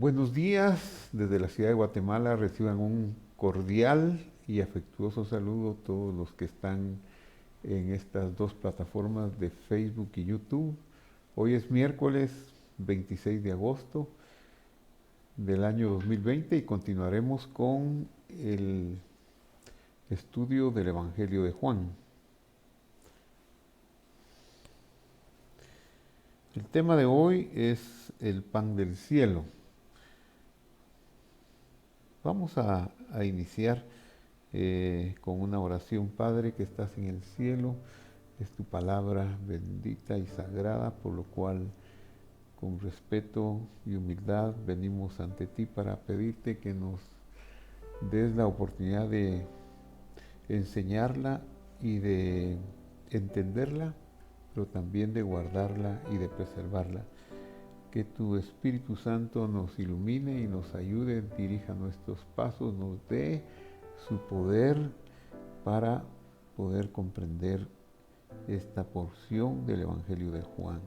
Buenos días, desde la ciudad de Guatemala reciban un cordial y afectuoso saludo todos los que están en estas dos plataformas de Facebook y YouTube. Hoy es miércoles 26 de agosto del año 2020 y continuaremos con el estudio del Evangelio de Juan. El tema de hoy es el pan del cielo. Vamos a iniciar con una oración. Padre que estás en el cielo, es tu palabra bendita y sagrada, por lo cual con respeto y humildad venimos ante ti para pedirte que nos des la oportunidad de enseñarla y de entenderla, pero también de guardarla y de preservarla. Que tu Espíritu Santo nos ilumine y nos ayude, dirija nuestros pasos, nos dé su poder para poder comprender esta porción del Evangelio de Juan.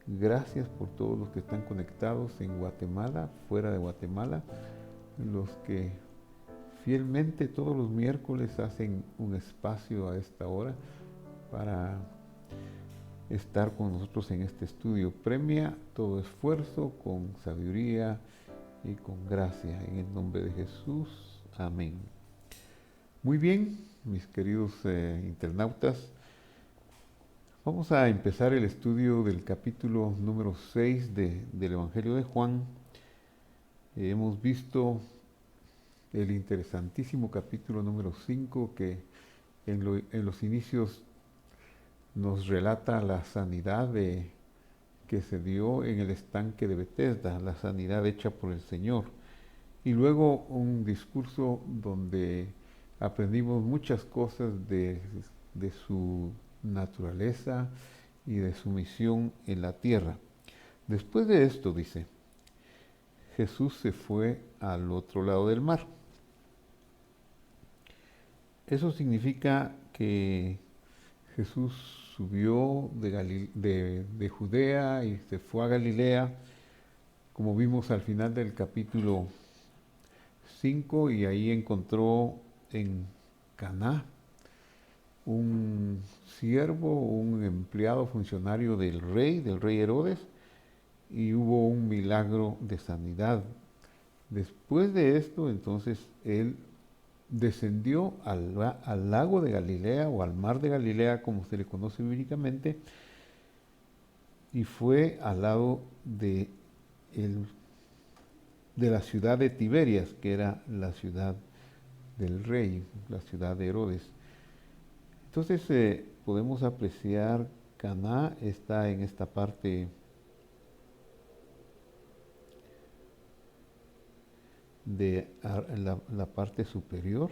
Gracias por todos los que están conectados en Guatemala, fuera de Guatemala, los que fielmente todos los miércoles hacen un espacio a esta hora para estar con nosotros en este estudio. Premia todo esfuerzo con sabiduría y con gracia. En el nombre de Jesús. Amén. Muy bien, mis queridos internautas. Vamos a empezar el estudio del capítulo número 6 del Evangelio de Juan. Hemos visto el interesantísimo capítulo número 5 que en los inicios nos relata la sanidad que se dio en el estanque de Betesda, la sanidad hecha por el Señor. Y luego un discurso donde aprendimos muchas cosas de su naturaleza y de su misión en la tierra. Después de esto, dice, Jesús se fue al otro lado del mar. Eso significa que Jesús subió de Judea y se fue a Galilea, como vimos al final del capítulo 5, y ahí encontró en Caná un siervo, un empleado funcionario del rey Herodes, y hubo un milagro de sanidad. Después de esto, entonces, él descendió al lago de Galilea o al mar de Galilea, como se le conoce bíblicamente, y fue al lado de la ciudad de Tiberias, que era la ciudad del rey, la ciudad de Herodes. Entonces podemos apreciar Caná está en esta parte de la parte superior.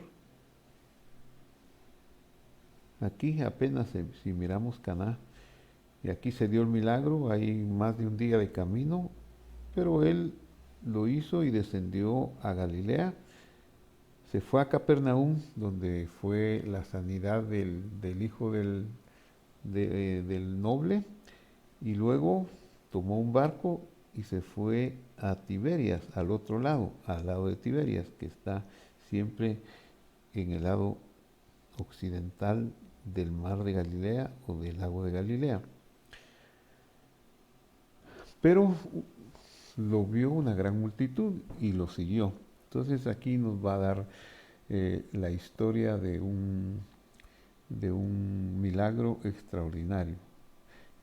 Aquí apenas si miramos Caná, y aquí se dio el milagro, hay más de un día de camino, pero él lo hizo y descendió a Galilea. Se fue a Capernaum, donde fue la sanidad del hijo del noble, y luego tomó un barco y se fue a Tiberias, al otro lado, al lado de Tiberias, que está siempre en el lado occidental del mar de Galilea o del lago de Galilea. Pero lo vio una gran multitud y lo siguió. Entonces aquí nos va a dar la historia de un milagro extraordinario.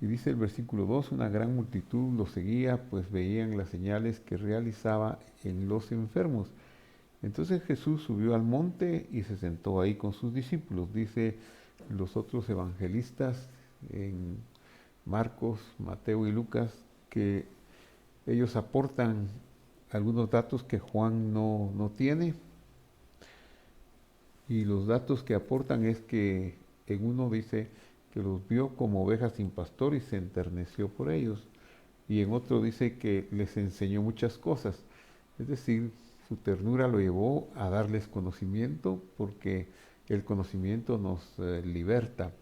Y dice el versículo 2, una gran multitud lo seguía, pues veían las señales que realizaba en los enfermos. Entonces Jesús subió al monte y se sentó ahí con sus discípulos. Dice los otros evangelistas en Marcos, Mateo y Lucas que ellos aportan algunos datos que Juan no tiene. Y los datos que aportan es que en uno dice que los vio como ovejas sin pastor y se enterneció por ellos. Y en otro dice que les enseñó muchas cosas. Es decir, su ternura lo llevó a darles conocimiento, porque el conocimiento nos liberta.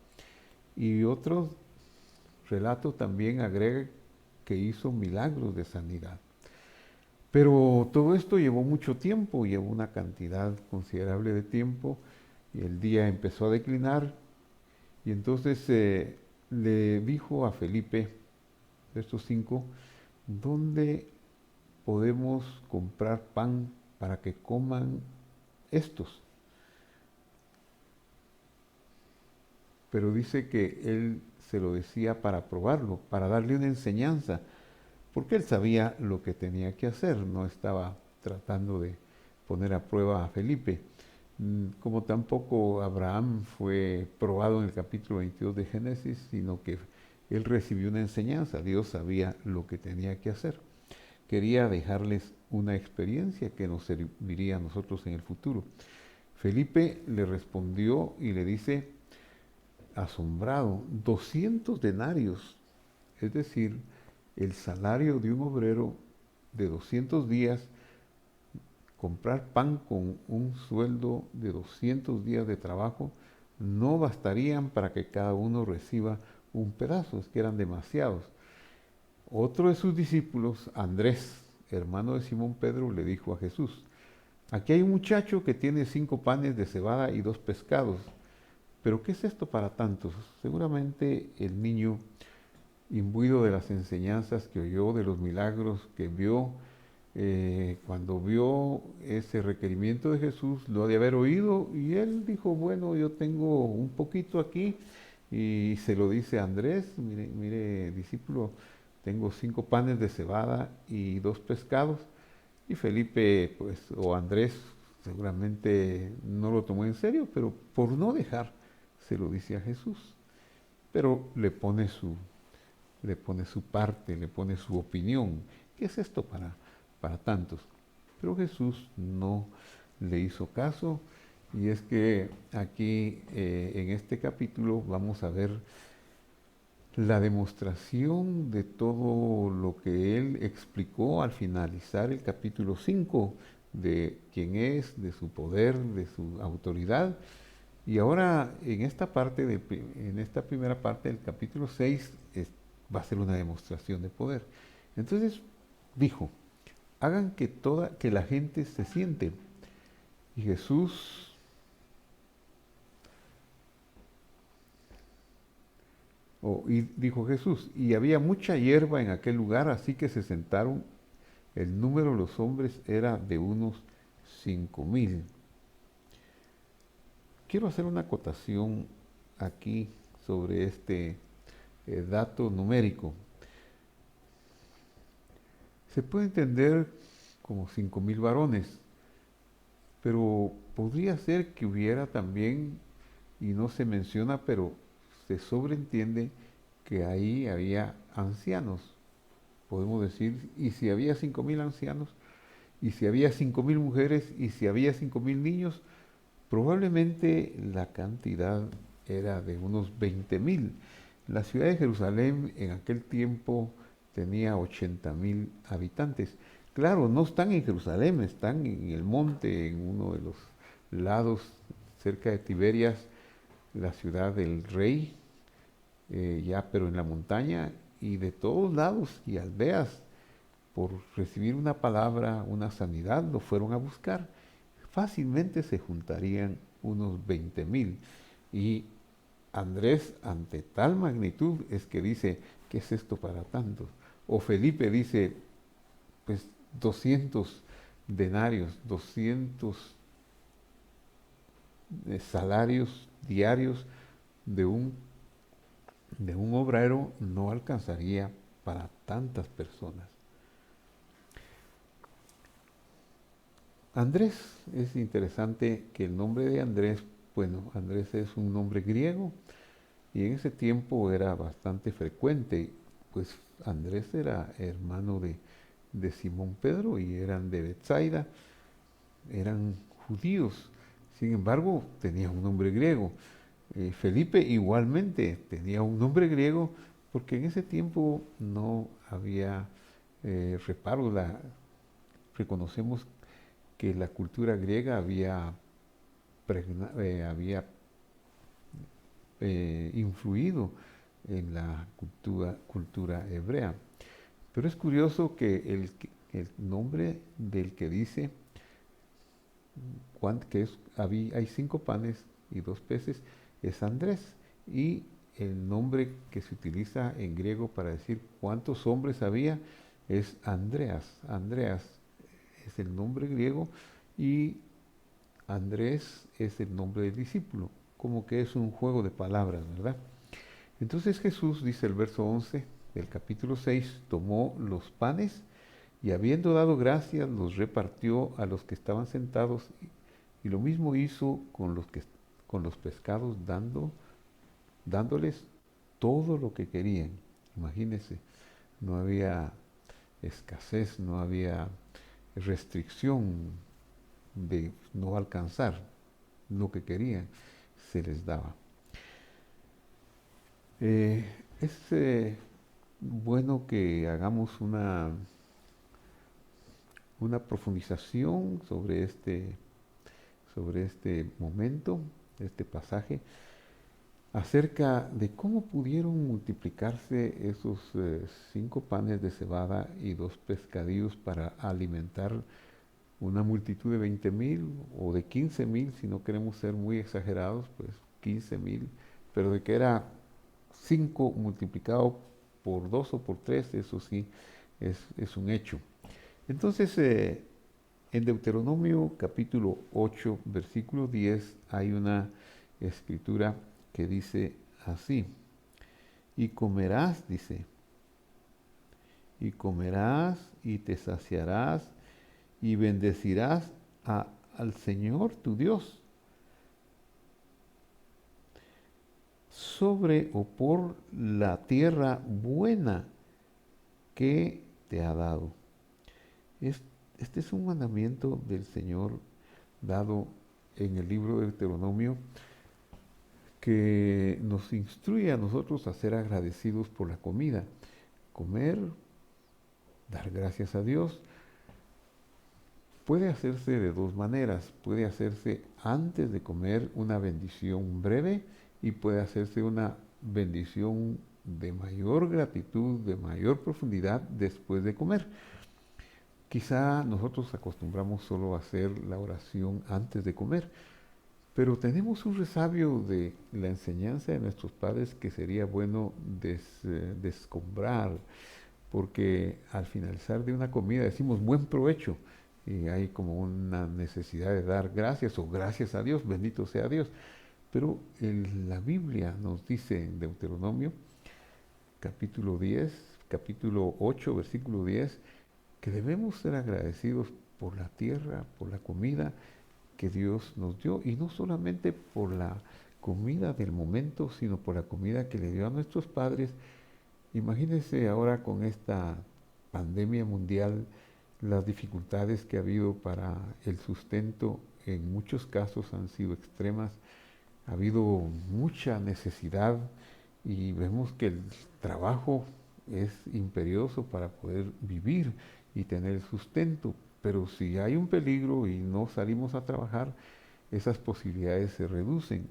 Y otro relato también agrega que hizo milagros de sanidad. Pero todo esto llevó mucho tiempo, llevó una cantidad considerable de tiempo, y el día empezó a declinar, y entonces le dijo a Felipe, estos 5, ¿dónde podemos comprar pan para que coman estos? Pero dice que él se lo decía para probarlo, para darle una enseñanza, porque él sabía lo que tenía que hacer, no estaba tratando de poner a prueba a Felipe. Como tampoco Abraham fue probado en el capítulo 22 de Génesis, sino que él recibió una enseñanza, Dios sabía lo que tenía que hacer. Quería dejarles una experiencia que nos serviría a nosotros en el futuro. Felipe le respondió y le dice, asombrado, 200 denarios, es decir, el salario de un obrero de 200 días, comprar pan con un sueldo de 200 días de trabajo, no bastarían para que cada uno reciba un pedazo, es que eran demasiados. Otro de sus discípulos, Andrés, hermano de Simón Pedro, le dijo a Jesús, aquí hay un muchacho que tiene 5 panes de cebada y 2 pescados, pero ¿qué es esto para tantos? Seguramente el niño, imbuido de las enseñanzas que oyó, de los milagros que vio, cuando vio ese requerimiento de Jesús, lo ha de haber oído y él dijo, bueno, yo tengo un poquito aquí, y se lo dice a Andrés, mire, mire, discípulo, tengo 5 panes de cebada y 2 pescados. Y Felipe, pues, o Andrés, seguramente no lo tomó en serio, pero por no dejar, se lo dice a Jesús. Pero le pone su parte, le pone su opinión. ¿Qué es esto para tantos? Pero Jesús no le hizo caso, y es que aquí en este capítulo vamos a ver la demostración de todo lo que él explicó al finalizar el capítulo 5, de quién es, de su poder, de su autoridad. Y ahora en esta en esta primera parte del capítulo 6 va a ser una demostración de poder. Entonces dijo, hagan que la gente se siente. Y y dijo Jesús, y había mucha hierba en aquel lugar, así que se sentaron. El número de los hombres era de unos 5,000. Quiero hacer una acotación aquí sobre este dato numérico. Se puede entender como 5,000 varones, pero podría ser que hubiera también, y no se menciona, pero se sobreentiende que ahí había ancianos. Podemos decir, y si había 5,000 ancianos, y si había 5,000 mujeres, y si había 5,000 niños, probablemente la cantidad era de unos 20,000. La ciudad de Jerusalén en aquel tiempo tenía 80,000 habitantes. Claro, no están en Jerusalén, están en el monte, en uno de los lados, cerca de Tiberias, la ciudad del rey, ya pero en la montaña, y de todos lados y aldeas, por recibir una palabra, una sanidad, lo fueron a buscar. Fácilmente se juntarían unos 20,000. Y Andrés, ante tal magnitud, es que dice, ¿qué es esto para tantos? O Felipe dice, pues 200 denarios, 200 salarios diarios de un obrero no alcanzaría para tantas personas. Andrés, es interesante que el nombre de Andrés, bueno, Andrés es un nombre griego, y en ese tiempo era bastante frecuente, pues Andrés era hermano de Simón Pedro y eran de Betsaida, eran judíos. Sin embargo, tenía un nombre griego. Felipe igualmente tenía un nombre griego, porque en ese tiempo no había reparo. Reconocemos que la cultura griega había influido en la cultura hebrea. Pero es curioso que el nombre del que dice hay 5 panes y 2 peces, es Andrés. Y el nombre que se utiliza en griego para decir cuántos hombres había es Andreas. Andreas es el nombre griego y Andrés es el nombre del discípulo, como que es un juego de palabras, ¿verdad? Entonces Jesús, dice el verso 11 del capítulo 6, tomó los panes y habiendo dado gracias, los repartió a los que estaban sentados y lo mismo hizo con los pescados, dándoles todo lo que querían. Imagínense, no había escasez, no había restricción de no alcanzar lo que querían, se les daba. Es bueno que hagamos una profundización sobre este momento, este pasaje, acerca de cómo pudieron multiplicarse esos 5 panes de cebada y 2 pescadillos para alimentar una multitud de 20,000 o de 15,000, si no queremos ser muy exagerados, pues 15,000, pero de que era 5 multiplicado por 2 o por 3, eso sí es un hecho. Entonces, en Deuteronomio capítulo 8, versículo 10, hay una escritura que dice así, y comerás, dice, y comerás y te saciarás y bendecirás al Señor tu Dios sobre o por la tierra buena que te ha dado. Este es un mandamiento del Señor dado en el libro de Deuteronomio que nos instruye a nosotros a ser agradecidos por la comida. Comer, dar gracias a Dios, puede hacerse de 2 maneras. Puede hacerse antes de comer una bendición breve y puede hacerse una bendición de mayor gratitud, de mayor profundidad después de comer. Quizá nosotros acostumbramos solo a hacer la oración antes de comer, pero tenemos un resabio de la enseñanza de nuestros padres que sería bueno descombrar, porque al finalizar de una comida decimos buen provecho y hay como una necesidad de dar gracias o gracias a Dios, bendito sea Dios. Pero la Biblia nos dice en Deuteronomio capítulo 10, capítulo 8, versículo 10, que debemos ser agradecidos por la tierra, por la comida que Dios nos dio, y no solamente por la comida del momento, sino por la comida que le dio a nuestros padres. Imagínense ahora con esta pandemia mundial, las dificultades que ha habido para el sustento en muchos casos han sido extremas, ha habido mucha necesidad y vemos que el trabajo es imperioso para poder vivir y tener sustento, pero si hay un peligro y no salimos a trabajar, esas posibilidades se reducen.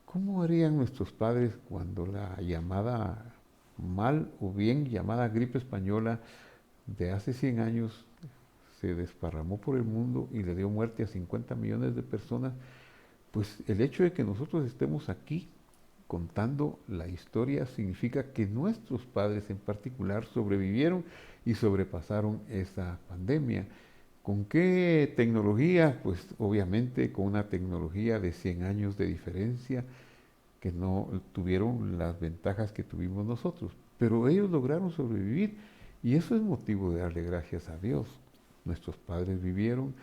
¿Cómo harían nuestros padres cuando la llamada mal o bien llamada gripe española de hace 100 años se desparramó por el mundo y le dio muerte a 50 millones de personas? Pues el hecho de que nosotros estemos aquí contando la historia significa que nuestros padres en particular sobrevivieron y sobrepasaron esa pandemia. ¿Con qué tecnología? Pues obviamente con una tecnología de 100 años de diferencia que no tuvieron las ventajas que tuvimos nosotros. Pero ellos lograron sobrevivir y eso es motivo de darle gracias a Dios. Nuestros padres vivieron,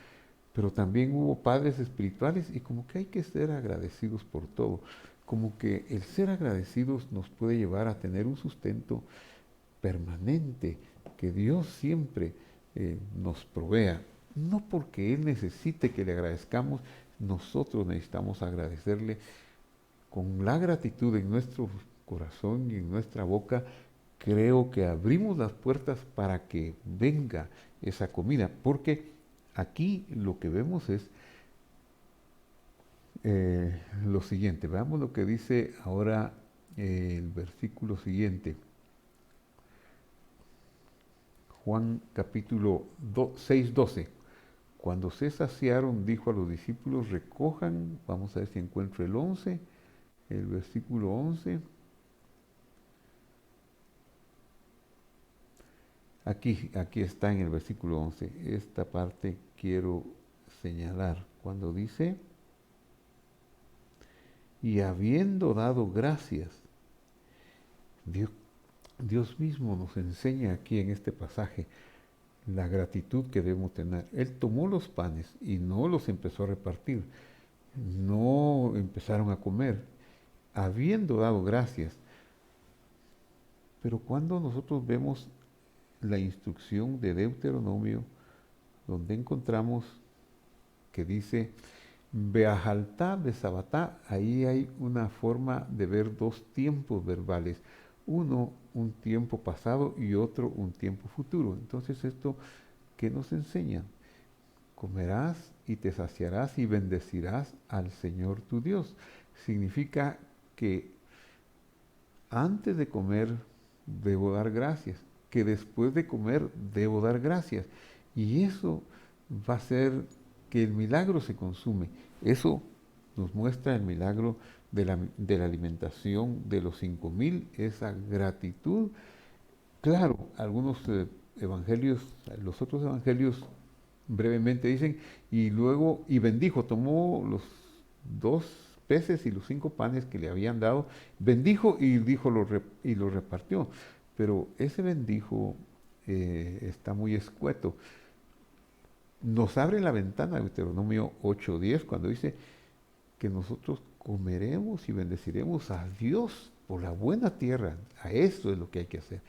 pero también hubo padres espirituales y como que hay que ser agradecidos por todo. Como que el ser agradecidos nos puede llevar a tener un sustento permanente, que Dios siempre nos provea. No porque Él necesite que le agradezcamos, nosotros necesitamos agradecerle con la gratitud en nuestro corazón y en nuestra boca. Creo que abrimos las puertas para que venga esa comida, porque aquí lo que vemos es lo siguiente. Veamos lo que dice ahora el versículo siguiente. Juan capítulo 6, 12. Cuando se saciaron, dijo a los discípulos, recojan, vamos a ver si encuentro el versículo 11. Aquí está en el versículo 11. Esta parte quiero señalar. Cuando dice, y habiendo dado gracias, Dios mismo nos enseña aquí en este pasaje la gratitud que debemos tener. Él tomó los panes y no los empezó a repartir. No empezaron a comer, habiendo dado gracias. Pero cuando nosotros vemos la instrucción de Deuteronomio, donde encontramos que dice, Beajaltá de Sabatá, ahí hay una forma de ver dos tiempos verbales. Uno, un tiempo pasado y otro, un tiempo futuro. Entonces, esto, ¿qué nos enseña? Comerás y te saciarás y bendecirás al Señor tu Dios. Significa que antes de comer debo dar gracias, que después de comer debo dar gracias. Y eso va a hacer que el milagro se consume. Eso nos muestra el milagro de la alimentación de los 5,000, esa gratitud. Claro, algunos evangelios, los otros evangelios brevemente dicen, y luego, y bendijo, tomó los 2 peces y los 5 panes que le habían dado, bendijo y y lo repartió. Pero ese bendijo está muy escueto. Nos abre la ventana de Deuteronomio 8:10 cuando dice que nosotros comeremos y bendeciremos a Dios por la buena tierra. A eso es lo que hay que hacer.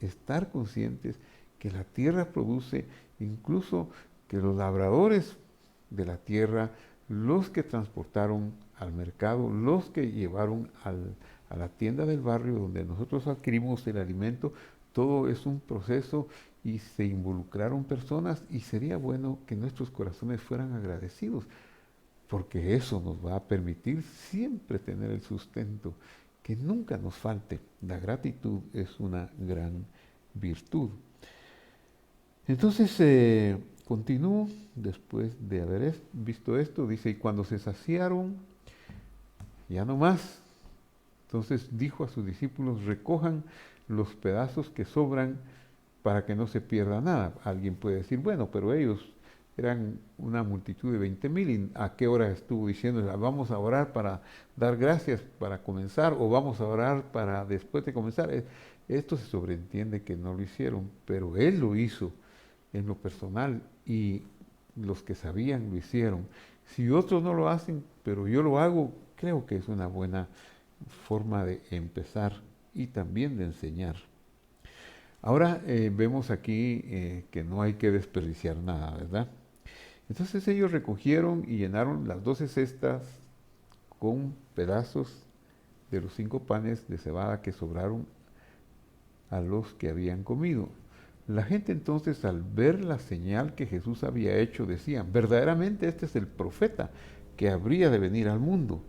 Estar conscientes que la tierra produce, incluso que los labradores de la tierra, los que transportaron al mercado, los que llevaron a la tienda del barrio donde nosotros adquirimos el alimento, todo es un proceso y se involucraron personas y sería bueno que nuestros corazones fueran agradecidos, porque eso nos va a permitir siempre tener el sustento, que nunca nos falte. La gratitud es una gran virtud. Entonces, continúo, después de haber visto esto, dice, y cuando se saciaron, ya no más. Entonces dijo a sus discípulos, recojan los pedazos que sobran para que no se pierda nada. Alguien puede decir, bueno, pero ellos eran una multitud de 20,000 y ¿a qué hora estuvo diciendo, vamos a orar para dar gracias para comenzar o vamos a orar para después de comenzar? Esto se sobreentiende que no lo hicieron, pero él lo hizo en lo personal y los que sabían lo hicieron. Si otros no lo hacen, pero yo lo hago, creo que es una buena forma de empezar y también de enseñar. Ahora vemos aquí que no hay que desperdiciar nada, ¿verdad? Entonces ellos recogieron y llenaron las 12 cestas con pedazos de los 5 panes de cebada que sobraron a los que habían comido. La gente entonces, al ver la señal que Jesús había hecho, decía, verdaderamente este es el profeta que habría de venir al mundo.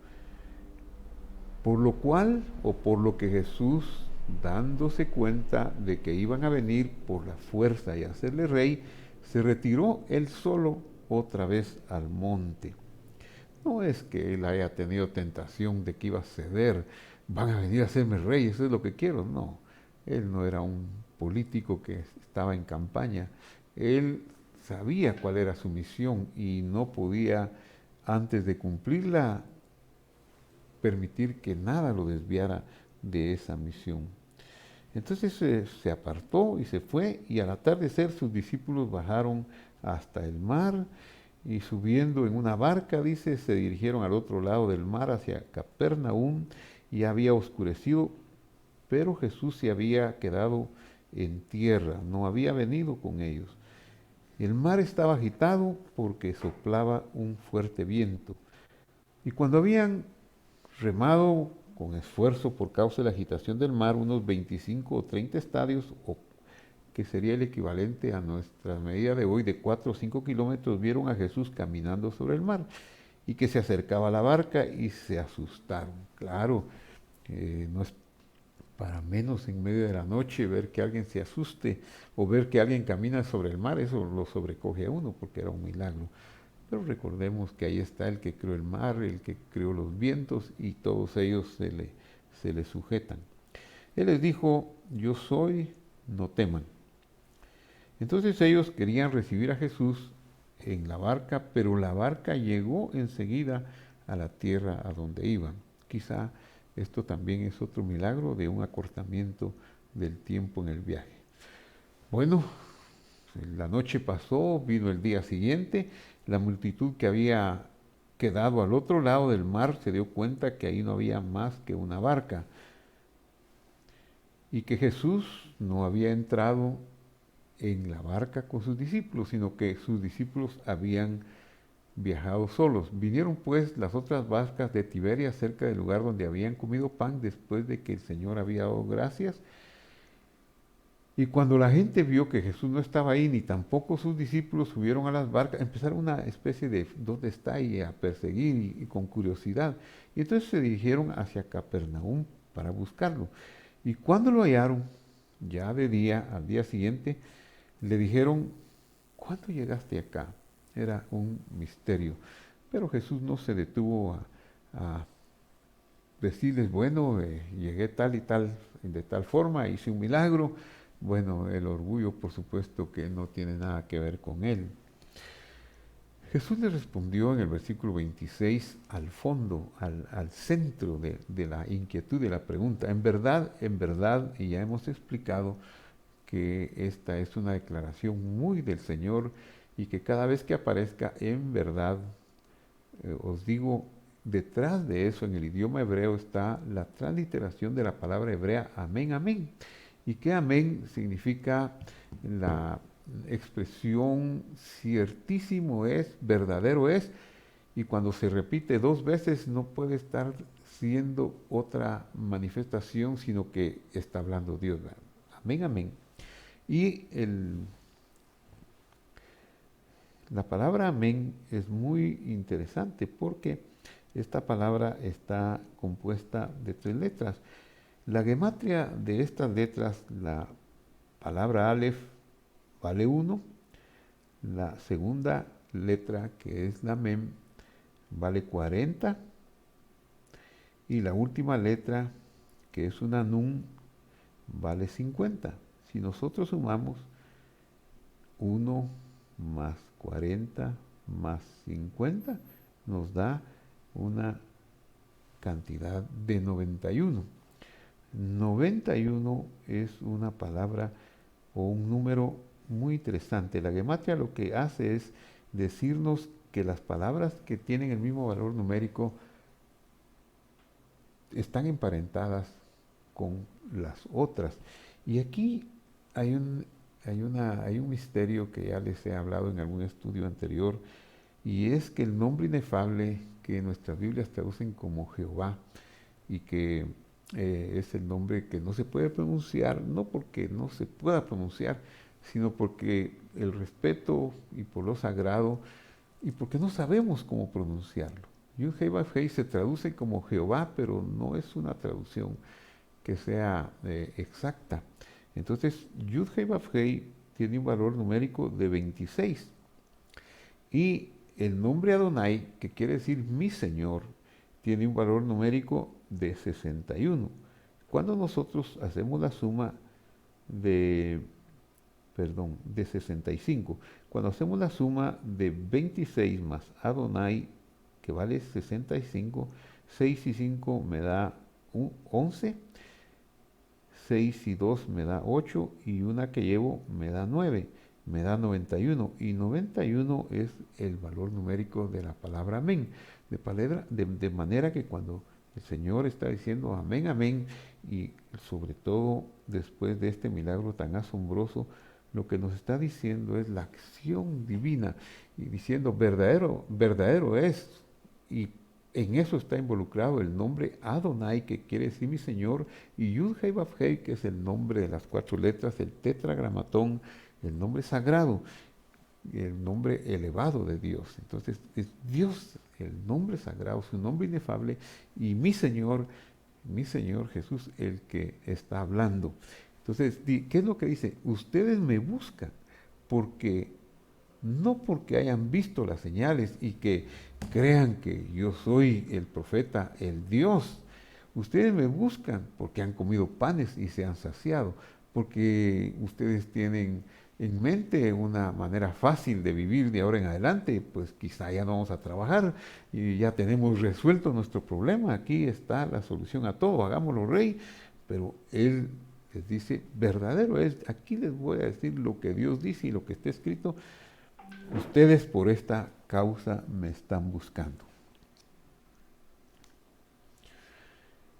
Por lo cual, o por lo que Jesús, dándose cuenta de que iban a venir por la fuerza y hacerle rey, se retiró él solo otra vez al monte. No es que él haya tenido tentación de que iba a ceder, van a venir a hacerme rey, eso es lo que quiero. No, él no era un político que estaba en campaña. Él sabía cuál era su misión y no podía, antes de cumplirla, permitir que nada lo desviara de esa misión. Entonces se apartó y se fue, y al atardecer sus discípulos bajaron hasta el mar y subiendo en una barca, dice, se dirigieron al otro lado del mar hacia Capernaum, y había oscurecido, pero Jesús se había quedado en tierra, no había venido con ellos. El mar estaba agitado porque soplaba un fuerte viento. Y cuando habían remado con esfuerzo por causa de la agitación del mar, unos 25 o 30 estadios, o que sería el equivalente a nuestra medida de hoy de 4 o 5 kilómetros, vieron a Jesús caminando sobre el mar y que se acercaba a la barca y se asustaron. Claro, no es para menos en medio de la noche ver que alguien se asuste o ver que alguien camina sobre el mar, eso lo sobrecoge a uno porque era un milagro. Pero recordemos que ahí está el que creó el mar, el que creó los vientos y todos ellos se le sujetan. Él les dijo, yo soy, no teman. Entonces ellos querían recibir a Jesús en la barca, pero la barca llegó enseguida a la tierra a donde iban. Quizá esto también es otro milagro de un acortamiento del tiempo en el viaje. Bueno, la noche pasó, vino el día siguiente, la multitud que había quedado al otro lado del mar se dio cuenta que ahí no había más que una barca y que Jesús no había entrado en la barca con sus discípulos, sino que sus discípulos habían viajado solos. Vinieron pues las otras barcas de Tiberia cerca del lugar donde habían comido pan después de que el Señor había dado gracias. Y cuando la gente vio que Jesús no estaba ahí, ni tampoco sus discípulos subieron a las barcas, empezaron una especie de ¿dónde está? Y a perseguir y con curiosidad. Y entonces se dirigieron hacia Capernaum para buscarlo. Y cuando lo hallaron, ya de día, al día siguiente, le dijeron, ¿cuándo llegaste acá? Era un misterio. Pero Jesús no se detuvo a decirles, bueno, llegué tal y tal, de tal forma, hice un milagro. Bueno, el orgullo, por supuesto, que no tiene nada que ver con él. Jesús le respondió en el versículo 26 al fondo, al centro de la inquietud de la pregunta. En verdad, y ya hemos explicado que esta es una declaración muy del Señor y que cada vez que aparezca en verdad, os digo, detrás de eso en el idioma hebreo está la transliteración de la palabra hebrea amén, amén. Y que amén significa la expresión ciertísimo es, verdadero es, y cuando se repite dos veces no puede estar siendo otra manifestación, sino que está hablando Dios. ¿Verdad? Amén, amén. Y la palabra amén es muy interesante porque esta palabra está compuesta de 3 letras. La gematria de estas letras, la palabra Aleph vale 1, la segunda letra que es la Mem vale 40 y la última letra que es una Nun vale 50. Si nosotros sumamos 1 más 40 más 50 nos da una cantidad de 91. 91 es una palabra o un número muy interesante. La gematria lo que hace es decirnos que las palabras que tienen el mismo valor numérico están emparentadas con las otras. Y aquí hay un misterio que ya les he hablado en algún estudio anterior, y es que el nombre inefable que nuestras Biblias traducen como Jehová, y que es el nombre que no se puede pronunciar, no porque no se pueda pronunciar, sino porque el respeto y por lo sagrado, y porque no sabemos cómo pronunciarlo. Yud-Heh-Vav-Heh se traduce como Jehová, pero no es una traducción que sea exacta. Entonces, Yud-Heh-Vav-Heh tiene un valor numérico de 26. Y el nombre Adonai, que quiere decir mi Señor, tiene un valor numérico de 61. Cuando nosotros hacemos la suma de 65, cuando hacemos la suma de 26 más Adonai, que vale 65, 6 y 5 me da 11, 6 y 2 me da 8 y una que llevo me da 9, me da 91. Y 91 es el valor numérico de la palabra amén. De manera que cuando el Señor está diciendo amén, amén, y sobre todo después de este milagro tan asombroso, lo que nos está diciendo es la acción divina y diciendo verdadero, verdadero es. Y en eso está involucrado el nombre Adonai, que quiere decir mi Señor, y Yud-Heh-Vav-Heh, que es el nombre de las 4 letras, el tetragramatón, el nombre sagrado, el nombre elevado de Dios. Entonces es Dios, el nombre sagrado, su nombre inefable, y mi Señor, mi Señor Jesús el que está hablando. Entonces, ¿qué es lo que dice? Ustedes me buscan porque, no porque hayan visto las señales y que crean que yo soy el profeta, el Dios. Ustedes me buscan porque han comido panes y se han saciado, porque ustedes tienen en mente una manera fácil de vivir de ahora en adelante, pues quizá ya no vamos a trabajar y ya tenemos resuelto nuestro problema, aquí está la solución a todo, hagámoslo rey, pero Él les dice, verdadero es, aquí les voy a decir lo que Dios dice y lo que está escrito, ustedes por esta causa me están buscando.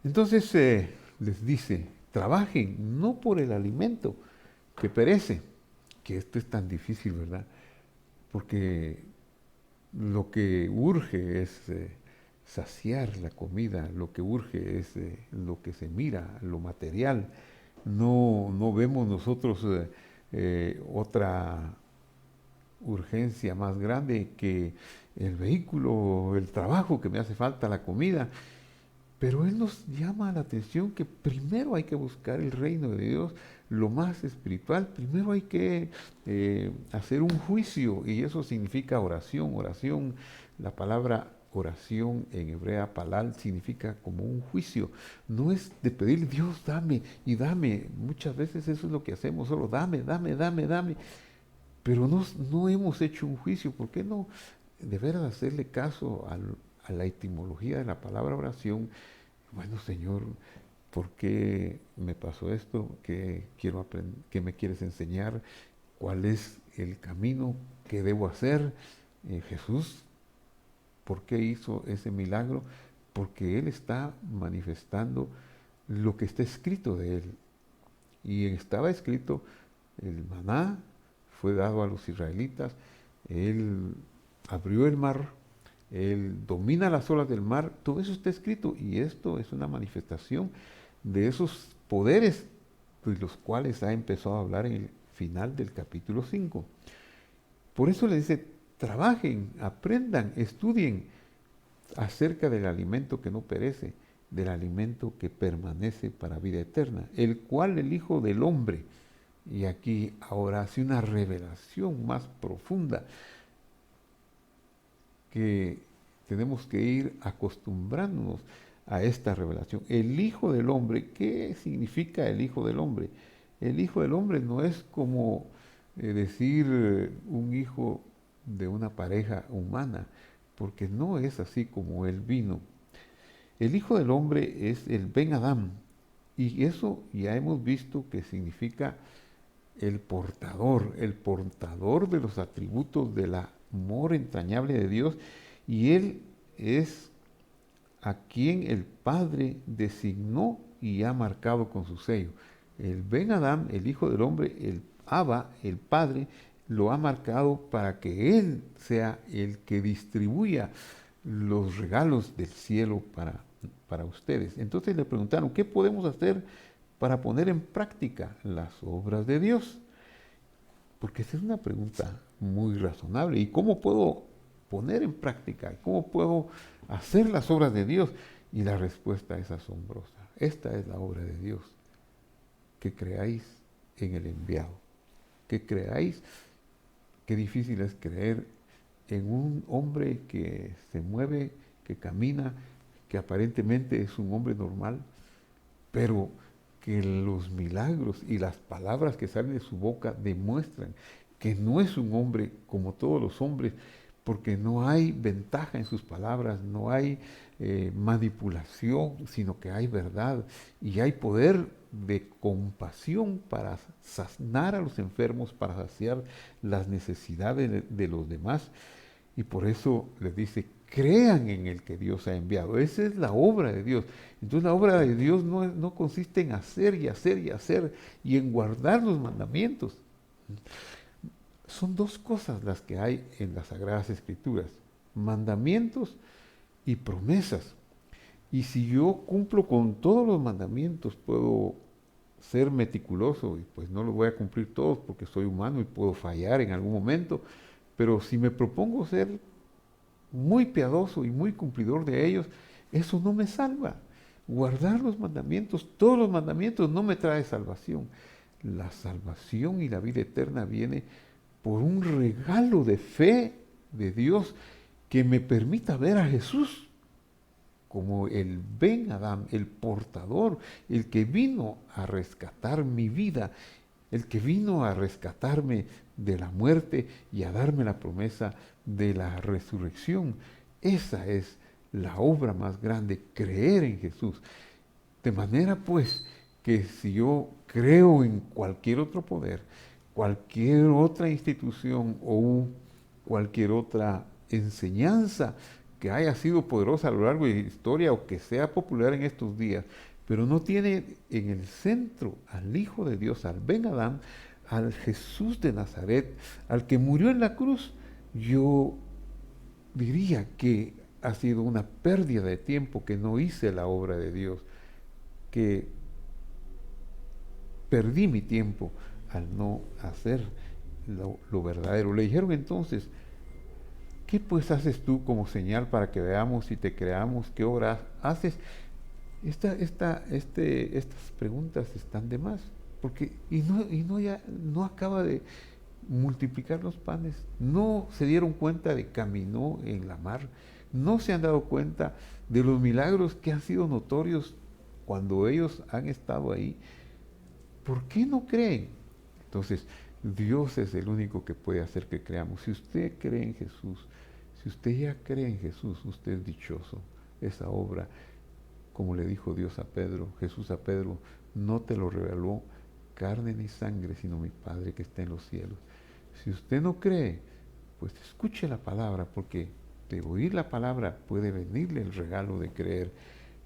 Entonces les dice, trabajen no por el alimento que perece, que esto es tan difícil, ¿verdad? Porque lo que urge es saciar la comida, lo que urge es lo que se mira, lo material. No vemos nosotros otra urgencia más grande que el vehículo, el trabajo que me hace falta, la comida. Pero Él nos llama la atención que primero hay que buscar el reino de Dios, lo más espiritual. Primero hay que hacer un juicio y eso significa oración. Oración, la palabra oración en hebrea palal significa como un juicio. No es de pedir, Dios, dame y dame. Muchas veces eso es lo que hacemos, solo dame, dame, dame, dame. Pero no hemos hecho un juicio. ¿Por qué no de veras hacerle caso a la etimología de la palabra oración? Bueno, Señor, ¿por qué me pasó esto? ¿Qué quiero aprender? ¿Qué me quieres enseñar? ¿Cuál es el camino que debo hacer? Jesús, ¿por qué hizo ese milagro? Porque Él está manifestando lo que está escrito de Él. Y estaba escrito, el maná fue dado a los israelitas, Él abrió el mar, Él domina las olas del mar, todo eso está escrito y esto es una manifestación de esos poderes de los cuales ha empezado a hablar en el final del capítulo 5. Por eso le dice, trabajen, aprendan, estudien acerca del alimento que no perece, del alimento que permanece para vida eterna, el cual el Hijo del Hombre, y aquí ahora hace una revelación más profunda, que tenemos que ir acostumbrándonos a esta revelación. El Hijo del Hombre, ¿qué significa el Hijo del Hombre? El Hijo del Hombre no es como decir un hijo de una pareja humana, porque no es así como Él vino. El Hijo del Hombre es el Ben Adán, y eso ya hemos visto que significa el portador de los atributos del amor entrañable de Dios, y Él es a quien el Padre designó y ha marcado con su sello. El Ben Adán, el Hijo del Hombre, el Abba, el Padre, lo ha marcado para que Él sea el que distribuya los regalos del cielo para ustedes. Entonces le preguntaron, ¿qué podemos hacer para poner en práctica las obras de Dios? Porque esa es una pregunta muy razonable. ¿Y cómo puedo poner en práctica? ¿Cómo puedo hacer las obras de Dios? Y la respuesta es asombrosa. Esta es la obra de Dios, que creáis en el enviado, que creáis. Qué difícil es creer en un hombre que se mueve, que camina, que aparentemente es un hombre normal, pero que los milagros y las palabras que salen de su boca demuestran que no es un hombre como todos los hombres, porque no hay ventaja en sus palabras, no hay manipulación, sino que hay verdad y hay poder de compasión para sanar a los enfermos, para saciar las necesidades de los demás. Y por eso les dice, crean en el que Dios ha enviado. Esa es la obra de Dios. Entonces la obra de Dios no consiste en hacer y hacer y hacer y en guardar los mandamientos. Son dos cosas las que hay en las Sagradas Escrituras, mandamientos y promesas. Y si yo cumplo con todos los mandamientos, puedo ser meticuloso y pues no los voy a cumplir todos porque soy humano y puedo fallar en algún momento, pero si me propongo ser muy piadoso y muy cumplidor de ellos, eso no me salva, Guardar los mandamientos, todos los mandamientos, no me trae salvación. La salvación y la vida eterna viene por un regalo de fe de Dios que me permita ver a Jesús como el Ben Adam, el portador, el que vino a rescatar mi vida, el que vino a rescatarme de la muerte y a darme la promesa de la resurrección. Esa es la obra más grande, creer en Jesús. De manera pues que si yo creo en cualquier otro poder, cualquier otra institución o cualquier otra enseñanza que haya sido poderosa a lo largo de la historia o que sea popular en estos días, pero no tiene en el centro al Hijo de Dios, al Ben Adán, al Jesús de Nazaret, al que murió en la cruz, yo diría que ha sido una pérdida de tiempo, que no hice la obra de Dios, que perdí mi tiempo al no hacer lo verdadero. Le dijeron entonces, ¿qué pues haces tú como señal para que veamos y te creamos? ¿Qué obras haces? Estas preguntas están de más, porque no acaba de multiplicar los panes, no se dieron cuenta de caminó en la mar, no se han dado cuenta de los milagros que han sido notorios cuando ellos han estado ahí. ¿Por qué no creen? Entonces, Dios es el único que puede hacer que creamos. Si usted cree en Jesús, si usted ya cree en Jesús, usted es dichoso. Esa obra, como le dijo Dios a Pedro, Jesús a Pedro, no te lo reveló carne ni sangre, sino mi Padre que está en los cielos. Si usted no cree, pues escuche la palabra, porque de oír la palabra puede venirle el regalo de creer.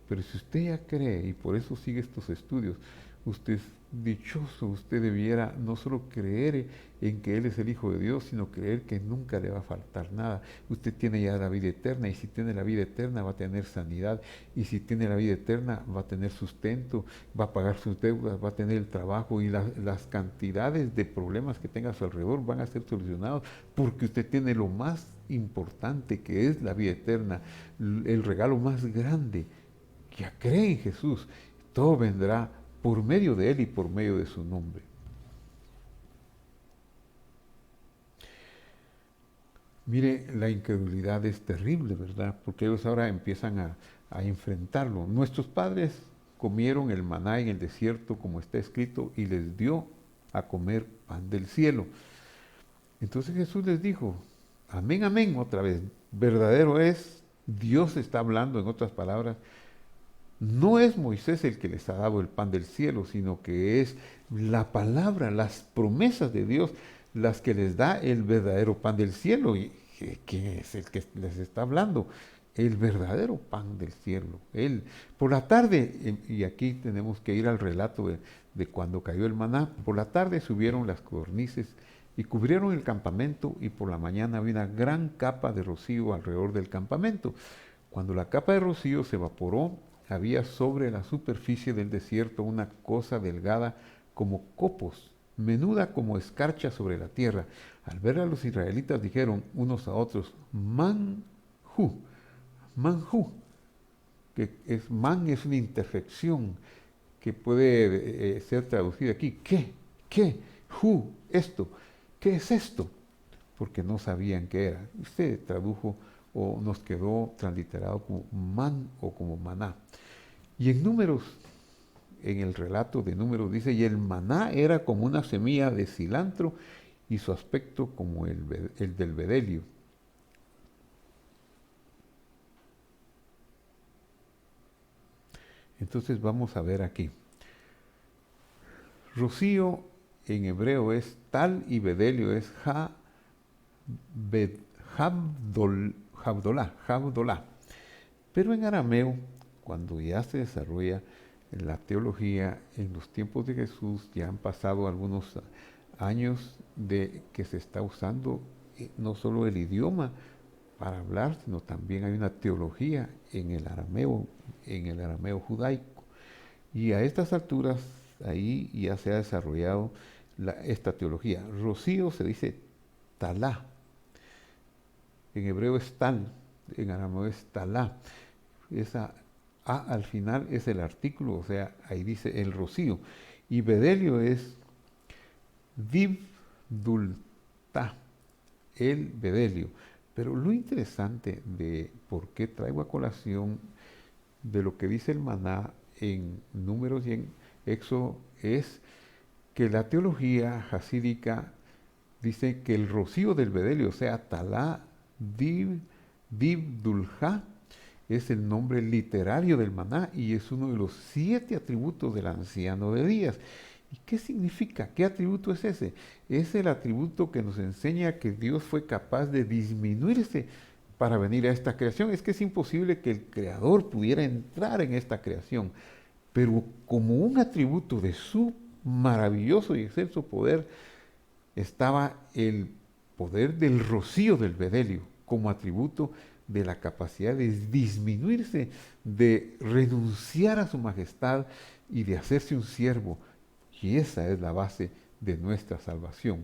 Pero si usted ya cree y por eso sigue estos estudios, usted es dichoso, usted debiera no solo creer en que Él es el Hijo de Dios, sino creer que nunca le va a faltar nada. Usted tiene ya la vida eterna, y si tiene la vida eterna va a tener sanidad, y si tiene la vida eterna va a tener sustento, va a pagar sus deudas, va a tener el trabajo, y las cantidades de problemas que tenga a su alrededor van a ser solucionados, porque usted tiene lo más importante, que es la vida eterna, el regalo más grande. Ya cree en Jesús, todo vendrá por medio de Él y por medio de su nombre. Mire, la incredulidad es terrible, ¿verdad? Porque ellos ahora empiezan a enfrentarlo. Nuestros padres comieron el maná en el desierto, como está escrito, y les dio a comer pan del cielo. Entonces Jesús les dijo, amén, amén, otra vez, verdadero es, Dios está hablando, en otras palabras, no es Moisés el que les ha dado el pan del cielo, sino que es la palabra, las promesas de Dios, las que les da el verdadero pan del cielo. ¿Y quién es el que les está hablando? El verdadero pan del cielo. Él, por la tarde, y aquí tenemos que ir al relato de cuando cayó el maná, por la tarde subieron las codornices y cubrieron el campamento, y por la mañana había una gran capa de rocío alrededor del campamento. Cuando la capa de rocío se evaporó, había sobre la superficie del desierto una cosa delgada como copos, menuda como escarcha sobre la tierra. Al ver a los israelitas dijeron unos a otros, manjú, manjú, que es man, es una interjección que puede ser traducida aquí. ¿Qué? Hu, esto. ¿Qué es esto? Porque no sabían qué era. Usted tradujo o nos quedó transliterado como man o como maná. Y en Números, en el relato de Números dice, y el maná era como una semilla de cilantro y su aspecto como el del bedelio. Entonces vamos a ver aquí. Rocío en hebreo es tal y bedelio es Havdolah. Pero en arameo, cuando ya se desarrolla la teología, en los tiempos de Jesús ya han pasado algunos años de que se está usando no solo el idioma para hablar, sino también hay una teología en el arameo judaico. Y a estas alturas, ahí ya se ha desarrollado esta teología. Rocío se dice talá, en hebreo es tal, en arameo es talá. Esa A al final es el artículo, o sea, ahí dice el rocío. Y bedelio es Dibdulta, el bedelio. Pero lo interesante de por qué traigo a colación de lo que dice el maná en Números y en Éxodo es que la teología hasídica dice que el rocío del bedelio, o sea, Talá Dibdulja, es el nombre literario del maná y es uno de los 7 atributos del anciano de días. ¿Y qué significa? ¿Qué atributo es ese? Es el atributo que nos enseña que Dios fue capaz de disminuirse para venir a esta creación. Es que es imposible que el Creador pudiera entrar en esta creación, pero como un atributo de su maravilloso y excelso poder estaba el poder del rocío del bedelio como atributo de la capacidad de disminuirse, de renunciar a su majestad y de hacerse un siervo. Y esa es la base de nuestra salvación.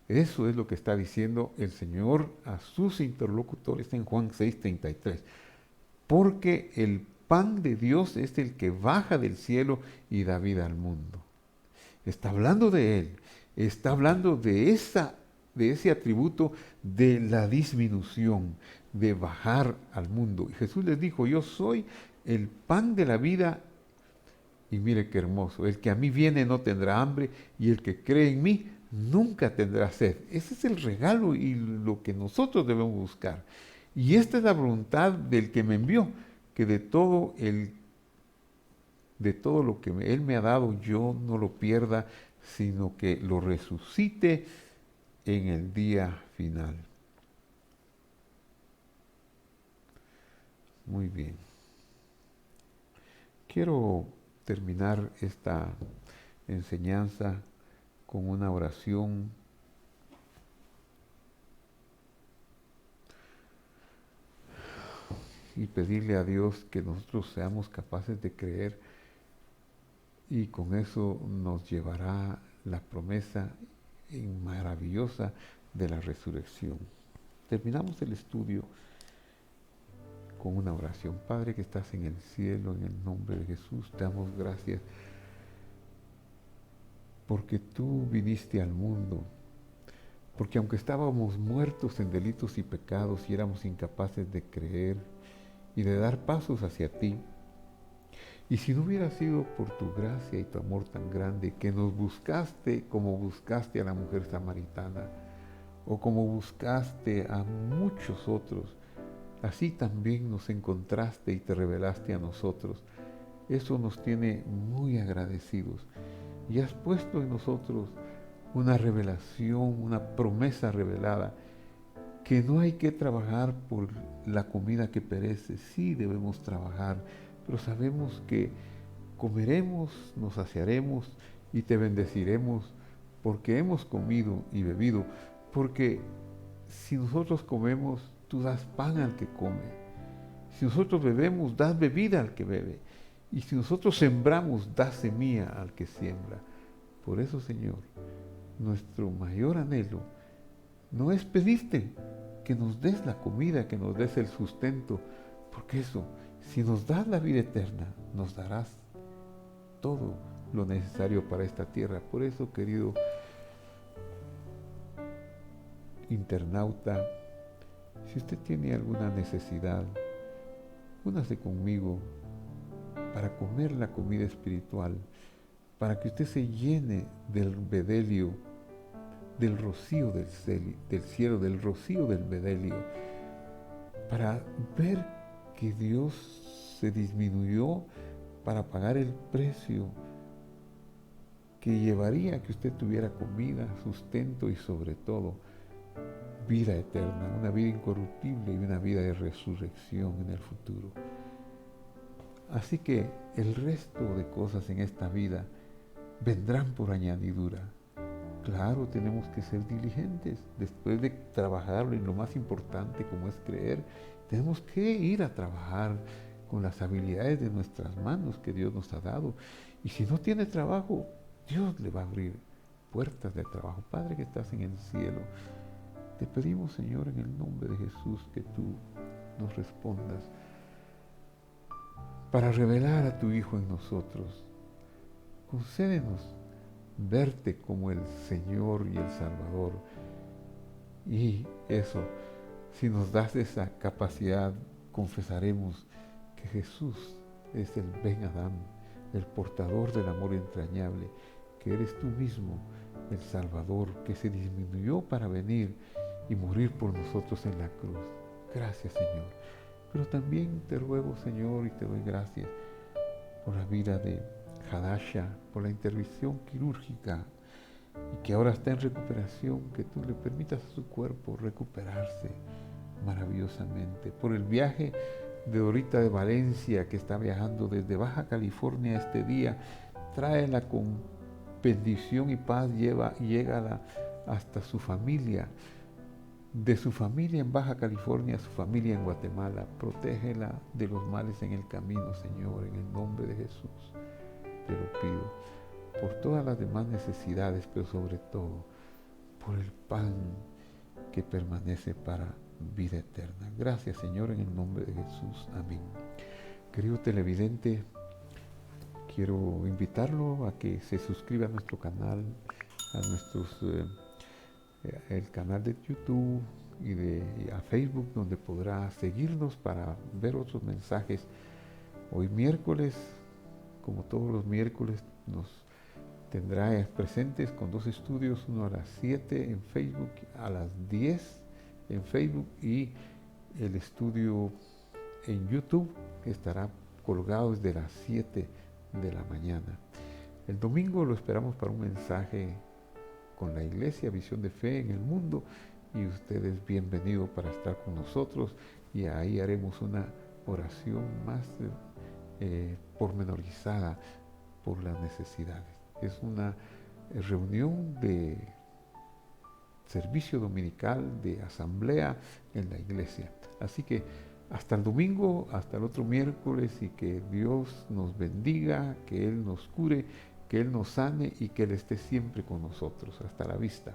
Eso es lo que está diciendo el Señor a sus interlocutores en Juan 6:33. Porque el pan de Dios es el que baja del cielo y da vida al mundo. Está hablando de Él, está hablando de ese atributo de la disminución, de bajar al mundo. Y Jesús les dijo, yo soy el pan de la vida. Y mire qué hermoso, el que a mí viene no tendrá hambre y el que cree en mí nunca tendrá sed. Ese es el regalo y lo que nosotros debemos buscar. Y esta es la voluntad del que me envió, que de todo lo que Él me ha dado yo no lo pierda, sino que lo resucite en el día final. Muy bien. Quiero terminar esta enseñanza con una oración y pedirle a Dios que nosotros seamos capaces de creer y con eso nos llevará la promesa maravillosa de la resurrección. Terminamos el estudio con una oración. Padre que estás en el cielo, en el nombre de Jesús, te damos gracias porque tú viniste al mundo, porque aunque estábamos muertos en delitos y pecados y éramos incapaces de creer y de dar pasos hacia ti, y si no hubiera sido por tu gracia y tu amor tan grande que nos buscaste como buscaste a la mujer samaritana, o como buscaste a muchos otros, así también nos encontraste y te revelaste a nosotros. Eso nos tiene muy agradecidos. Y has puesto en nosotros una revelación, una promesa revelada, que no hay que trabajar por la comida que perece. Sí debemos trabajar, pero sabemos que comeremos, nos saciaremos y te bendeciremos porque hemos comido y bebido. Porque si nosotros comemos, tú das pan al que come. Si nosotros bebemos, das bebida al que bebe. Y si nosotros sembramos, das semilla al que siembra. Por eso, Señor, nuestro mayor anhelo no es pedirte que nos des la comida, que nos des el sustento, porque eso, si nos das la vida eterna, nos darás todo lo necesario para esta tierra. Por eso, querido internauta, si usted tiene alguna necesidad, únase conmigo para comer la comida espiritual, para que usted se llene del bedelio, del rocío del cielo, del rocío del bedelio, para ver que Dios se disminuyó para pagar el precio que llevaría a que usted tuviera comida, sustento y sobre todo vida eterna, una vida incorruptible y una vida de resurrección en el futuro. Así que el resto de cosas en esta vida vendrán por añadidura. Claro, tenemos que ser diligentes. Después de trabajar en lo más importante como es creer, tenemos que ir a trabajar con las habilidades de nuestras manos que Dios nos ha dado. Y si no tiene trabajo, Dios le va a abrir puertas de trabajo. Padre que estás en el cielo, te pedimos, Señor, en el nombre de Jesús, que tú nos respondas para revelar a tu Hijo en nosotros. Concédenos verte como el Señor y el Salvador. Y eso, si nos das esa capacidad, confesaremos que Jesús es el Ben Adán, el portador del amor entrañable, que eres tú mismo, el Salvador, que se disminuyó para venir y morir por nosotros en la cruz. Gracias, Señor. Pero también te ruego, Señor, y te doy gracias por la vida de Hadasha, por la intervención quirúrgica, y que ahora está en recuperación, que tú le permitas a su cuerpo recuperarse maravillosamente, por el viaje de Dorita de Valencia, que está viajando desde Baja California este día. Tráela con bendición y paz, llega hasta su familia, de su familia en Baja California a su familia en Guatemala. Protégela de los males en el camino, Señor, en el nombre de Jesús. Te lo pido por todas las demás necesidades, pero sobre todo por el pan que permanece para vida eterna. Gracias, Señor, en el nombre de Jesús. Amén. Querido televidente, quiero invitarlo a que se suscriba a nuestro canal, el canal de YouTube y a Facebook, donde podrá seguirnos para ver otros mensajes. Hoy miércoles, como todos los miércoles, nos tendrá presentes con 2 estudios, uno a las 7 en Facebook, a las 10 en Facebook, y el estudio en YouTube que estará colgado desde las 7 de la mañana. El domingo lo esperamos para un mensaje con la Iglesia Visión de Fe en el Mundo, y usted es bienvenido para estar con nosotros, y ahí haremos una oración más pormenorizada por las necesidades. Es una reunión de servicio dominical, de asamblea en la iglesia. Así que hasta el domingo, hasta el otro miércoles, y que Dios nos bendiga, que Él nos cure, que Él nos sane y que Él esté siempre con nosotros. Hasta la vista.